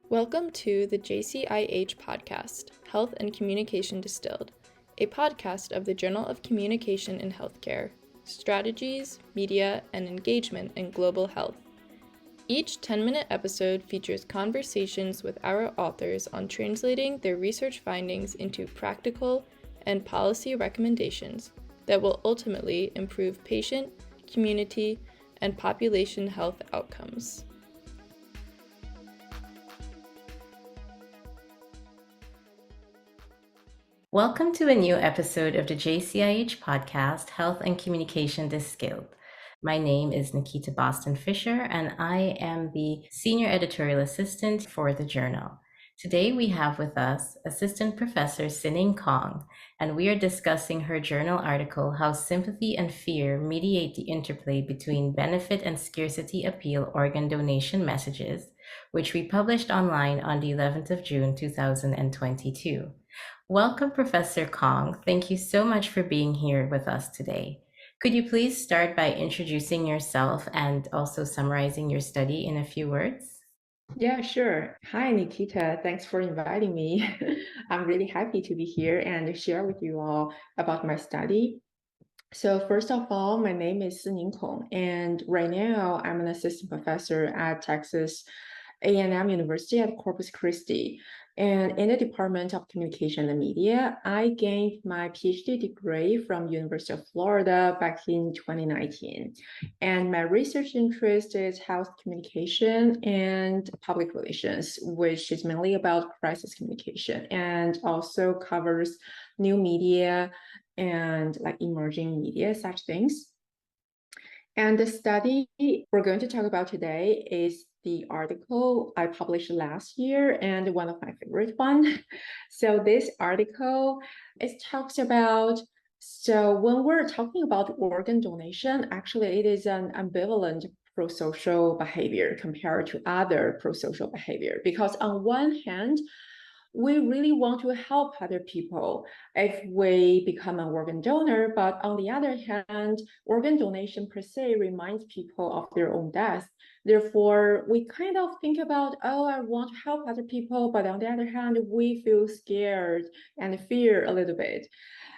Welcome to the JCIH podcast, Health and Communication Distilled, a podcast of the Journal of Communication in Healthcare, Strategies, Media, and Engagement in Global Health. Each 10-minute episode features conversations with our authors on translating their research findings into practical and policy recommendations that will ultimately improve patient, community, and population health outcomes. Welcome to a new episode of the JCIH podcast, Health and Communication Distilled. My name is Nikita Boston Fisher, and I am the Senior Editorial Assistant for the journal. Today we have with us Assistant Professor Sining Kong, and we are discussing her journal article, How Sympathy and Fear Mediate the Interplay Between Benefit and Scarcity Appeal Organ Donation Messages, which we published online on the 11th of June, 2022. Welcome, Professor Kong. Thank you so much for being here with us today. Could you please start by introducing yourself and also summarizing your study in a few words? Yeah, sure. Hi, Nikita. Thanks for inviting me. I'm really happy to be here and share with you all about my study. So first of all, my name is Sining Kong, and right now I'm an assistant professor at Texas A&M University at Corpus Christi. And in the Department of Communication and Media, I gained my PhD degree from University of Florida back in 2019. And my research interest is health communication and public relations, which is mainly about crisis communication and also covers new media and like emerging media, such things. And the study we're going to talk about today is the article I published last year and one of my favorite one. So this article, it talks about, so when we're talking about organ donation, actually it is an ambivalent pro-social behavior compared to other pro-social behavior. Because on one hand, we really want to help other people if we become an organ donor, but on the other hand, organ donation per se reminds people of their own death. Therefore, we kind of think about, oh, I want to help other people, but on the other hand, we feel scared and fear a little bit.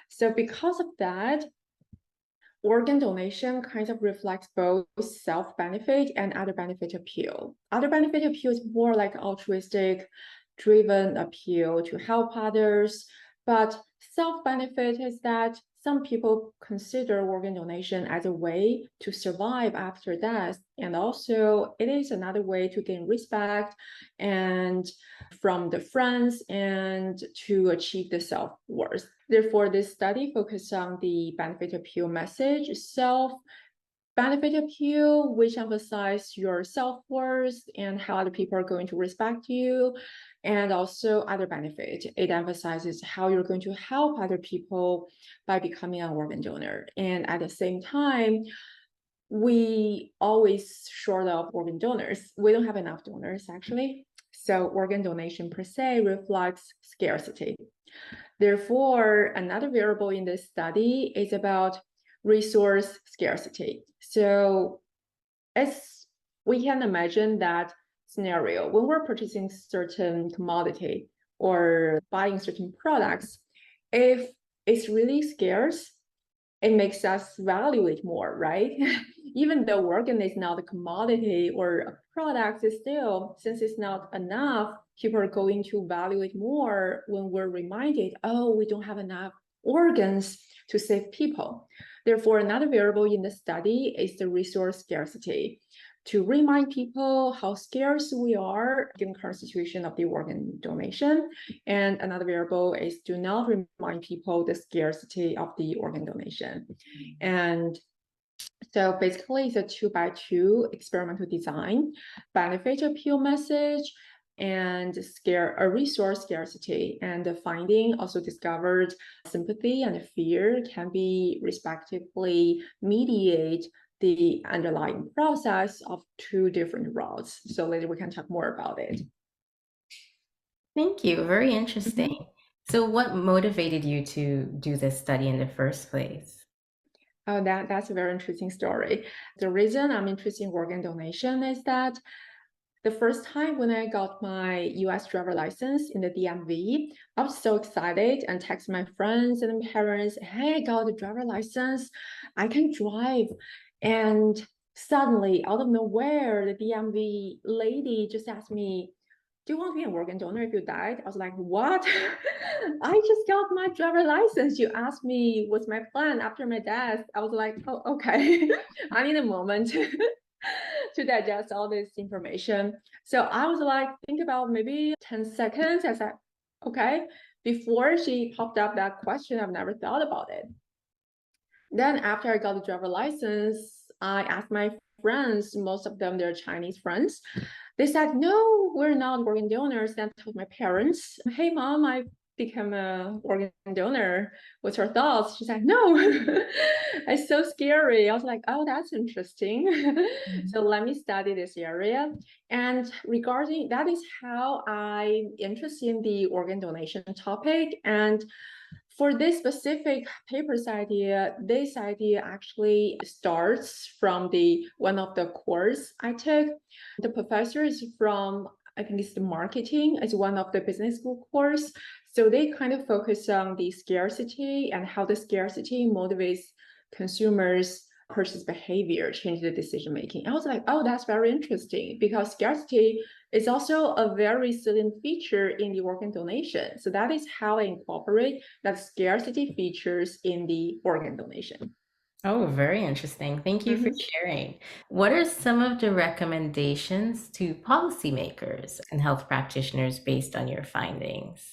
So because of that, organ donation kind of reflects both self-benefit and other benefit appeal. Other benefit appeal is more like altruistic driven appeal to help others, but self-benefit is that some people consider organ donation as a way to survive after death, and also it is another way to gain respect and from the friends and to achieve the self-worth. Therefore, this study focuses on the benefit appeal message, benefit appeal, which emphasize your self-worth and how other people are going to respect you, and also other benefit. It emphasizes how you're going to help other people by becoming an organ donor. And at the same time, we always short of organ donors. We don't have enough donors, actually. So organ donation per se reflects scarcity. Therefore, another variable in this study is about resource scarcity. So as we can imagine that scenario, when we're purchasing certain commodity or buying certain products, if it's really scarce, it makes us value it more, right? Even though organ is not a commodity or a product, still, since it's not enough, people are going to value it more when we're reminded, oh, we don't have enough organs to save people. Therefore, another variable in the study is the resource scarcity, to remind people how scarce we are given current situation of the organ donation. And another variable is to not remind people the scarcity of the organ donation. And so basically it's a 2x2 experimental design, benefit appeal message, and a resource scarcity. And the finding also discovered sympathy and fear can be respectively mediate the underlying process of two different routes. So later we can talk more about it. Thank you. Very interesting. So what motivated you to do this study in the first place? Oh, that's a very interesting story. The reason I'm interested in organ donation is that the first time when I got my US driver license in the DMV, I was so excited and texted my friends and parents, hey, I got a driver license, I can drive. And suddenly, out of nowhere, the DMV lady just asked me, do you want to be an organ donor if you died? I was like, what? I just got my driver license. You asked me what's my plan after my death. I was like, oh, okay. I need a moment to digest all this information. So I was like, think about maybe 10 seconds. I said, okay. Before she popped up that question, I've never thought about it. Then after I got the driver license, I asked my friends, most of them, they're Chinese friends. They said, no, we're not organ donors. Then I told my parents, hey, mom, I become an organ donor. What's your thoughts? She said, no, it's so scary. I was like, oh, that's interesting. So let me study this area. And regarding that is how I'm interested in the organ donation topic. And for this specific paper's idea, this idea actually starts from the one of the course I took. The professor is from, I think it's the marketing, it's one of the business school course. So they kind of focus on the scarcity and how the scarcity motivates consumers' purchase behavior, change the decision making. I was like, oh, that's very interesting because scarcity is also a very salient feature in the organ donation. So that is how I incorporate that scarcity features in the organ donation. Oh, very interesting. Thank you for sharing. What are some of the recommendations to policymakers and health practitioners based on your findings?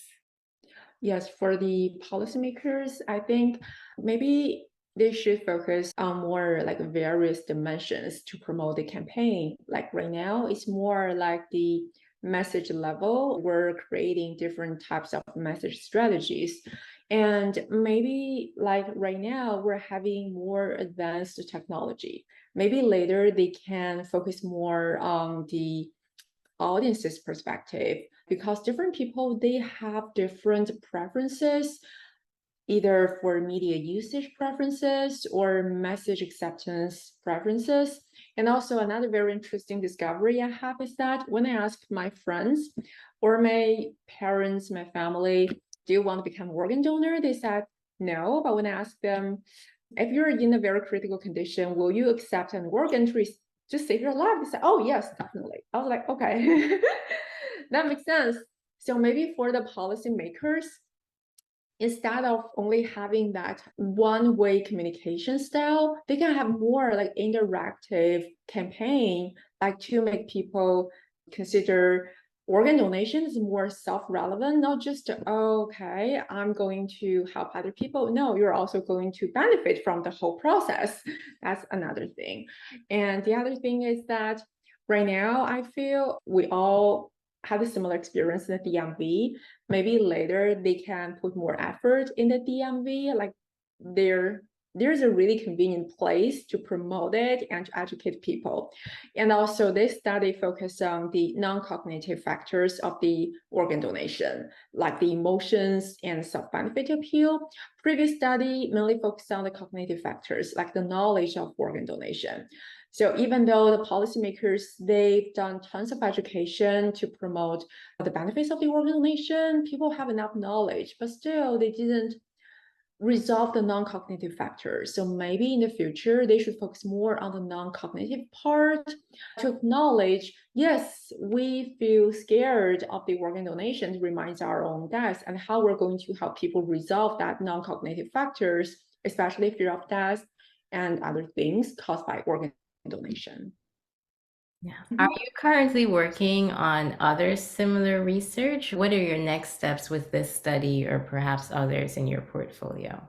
Yes, for the policymakers, I think maybe they should focus on more like various dimensions to promote the campaign. Like right now, it's more like the message level. We're creating different types of message strategies. And maybe like right now, we're having more advanced technology. Maybe later they can focus more on the audience's perspective because different people, they have different preferences, either for media usage preferences or message acceptance preferences. And also another very interesting discovery I have is that when I ask my friends or my parents, my family, do you want to become an organ donor? They said no. But when I ask them, if you're in a very critical condition, will you accept an organ to just save your life? They said, oh, yes, definitely. I was like, okay, that makes sense. So maybe for the policymakers, instead of only having that one-way communication style, they can have more like interactive campaign, like to make people consider organ donation is more self-relevant, not just, okay, I'm going to help other people. No, you're also going to benefit from the whole process. That's another thing. And the other thing is that right now, I feel we all have a similar experience in the DMV. Maybe later they can put more effort in the DMV, like there's a really convenient place to promote it and to educate people. And also this study focused on the non-cognitive factors of the organ donation, like the emotions and self-benefit appeal. Previous study mainly focused on the cognitive factors, like the knowledge of organ donation. So even though the policymakers, they've done tons of education to promote the benefits of the organ donation, people have enough knowledge, but still they didn't resolve the non-cognitive factors. So maybe in the future, they should focus more on the non-cognitive part to acknowledge, yes, we feel scared of the organ donation reminds our own death and how we're going to help people resolve that non-cognitive factors, especially fear of death and other things caused by organ donation. Yeah. Are you currently working on other similar research? What are your next steps with this study or perhaps others in your portfolio?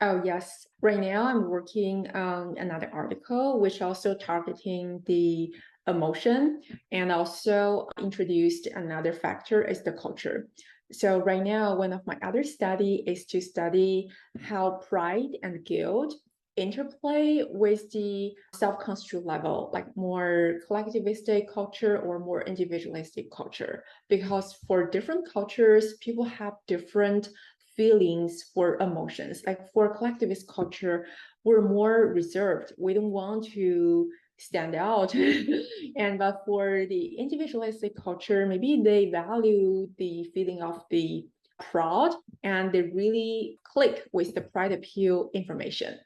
Oh, yes. Right now, I'm working on another article, which also targeting the emotion and also introduced another factor is the culture. So right now, one of my other study is to study how pride and guilt interplay with the self-construct level, like more collectivistic culture or more individualistic culture. Because for different cultures, people have different feelings for emotions. Like for collectivist culture, we're more reserved. We don't want to stand out. But for the individualistic culture, maybe they value the feeling of the proud, and they really click with the pride appeal information.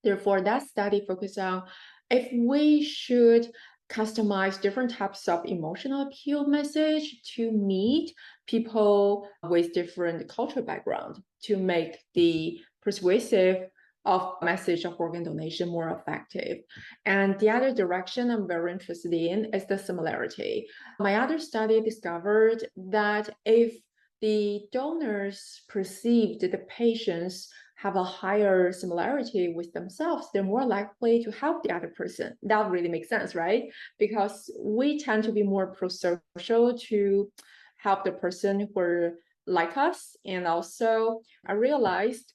Therefore, that study focused on if we should customize different types of emotional appeal message to meet people with different cultural background to make the persuasive of message of organ donation more effective. And the other direction I'm very interested in is the similarity. My other study discovered that if the donors perceived the patients have a higher similarity with themselves, they're more likely to help the other person. That really makes sense, right? Because we tend to be more pro-social to help the person who are like us. And also, I realized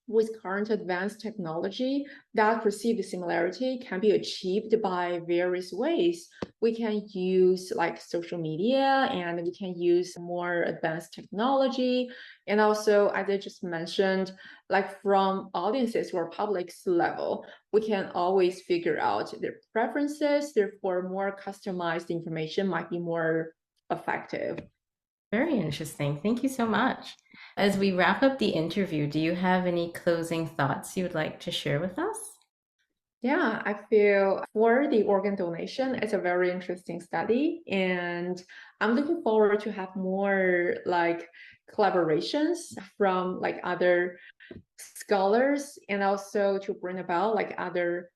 with current advanced technology, that perceived similarity can be achieved by various ways. We can use like social media, and we can use more advanced technology. And also, as I just mentioned, like from audiences or public's level, we can always figure out their preferences. Therefore, more customized information might be more effective. Very interesting. Thank you so much. As we wrap up the interview, do you have any closing thoughts you would like to share with us? Yeah, I feel for the organ donation, it's a very interesting study, and I'm looking forward to have more like collaborations from like other scholars, and also to bring about like other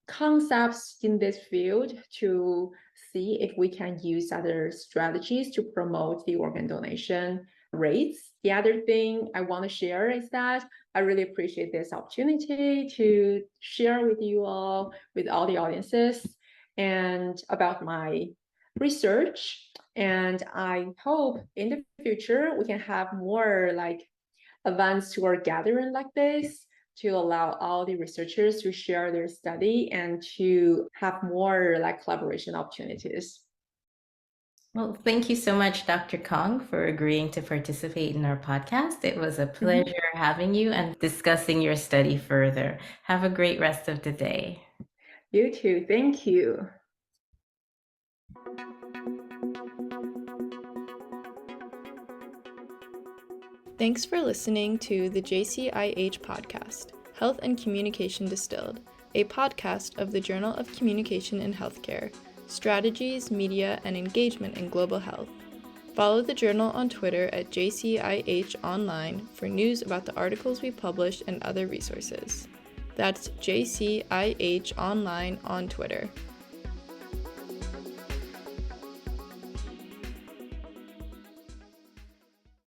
concepts in this field to see if we can use other strategies to promote the organ donation rates. The other thing I want to share is that I really appreciate this opportunity to share with you all, with all the audiences, and about my research. And I hope in the future we can have more like events or gathering like this to allow all the researchers to share their study and to have more like collaboration opportunities. Well, thank you so much, Dr. Kong, for agreeing to participate in our podcast. It was a pleasure having you and discussing your study further. Have a great rest of the day. You too. Thank you. Thanks for listening to the JCIH podcast, Health and Communication Distilled, a podcast of the Journal of Communication in Healthcare, Strategies, Media, and Engagement in Global Health. Follow the journal on Twitter at JCIH Online for news about the articles we publish and other resources. That's JCIH Online on Twitter.